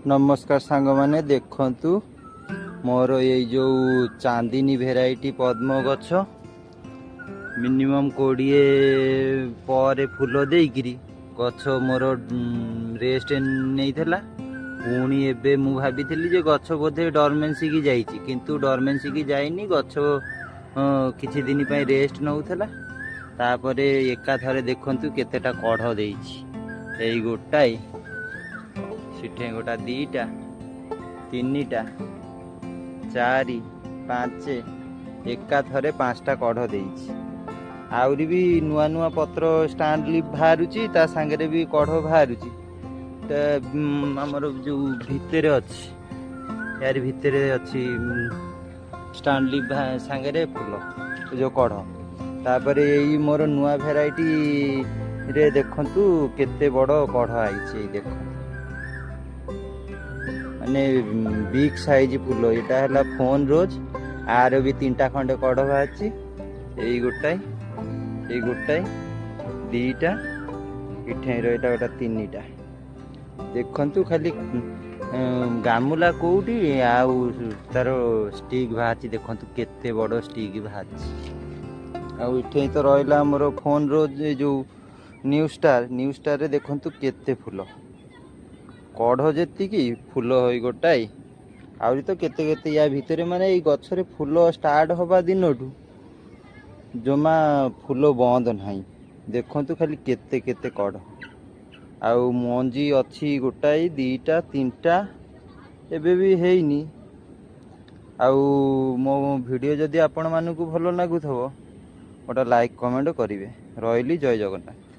नमस्कार सांग माने देखंतु मोर ये जो चांदनी भेराइटी पद्म गछ मिनिमम 20 पर फूल देकरी गछ मोर रेस्ट नहीं थिला। पुणी एबे मु भाबिथिली जे गछ बोधे डरमेन्सी की जाइछि किंतु डरमेन्सी की जाइनी गछ किछि दिन पई रेस्ट नउथला। तापरे एका थरे देखंतु केतेटा कढ़ देइछि एई गोटाई सिठे गोटा 2टा 3टा 4 5 एका थरे 5टा कढ़ देइछि। आउरी भी नुआ नुआ पत्र स्टैंड लीफ बाहरुची ता सांगरे भी कढ़ बाहरुची। आमर जो भितर अच्छी यार भितर अच्छी स्टैंड लीफ सांगरे फूल जो कढ़। तापरे यही मोर नुआ भेराइटी रे देखंतु केते बड़ कढ़ आइछि। देखो माने बिग साइज फूल एटा हला फोन रोज आर भी 3टा खंडे कढ़ बाची। एई गोटाई 2टा इठे रहिटा गोटा 3टा देखंतु खाली गामुला कोउटी आउ तार स्टिक बाची। देखंतु केते बड़ स्टिक बाची। आउ इठे तो रहिला मोर फोन रोज जो न्यू स्टार रे देखंतु केते फूल कढ़ जेती की फूल होई गोटाई आउरी तो केते केते या भितरे माने ई गछरे फूल स्टार्ट होबा दिनठू जमा फूल बंद नाही। देखंतु खाली केते केते कढ़ आउ मंजी अच्छी गोटाई 2टा 3टा एबे भी हेइनी। आउ मो वीडियो जदि आपण मानकु भलो लागुथबो गोटा लाइक कमेंट करिवे। रहिली जय जगन्नाथ।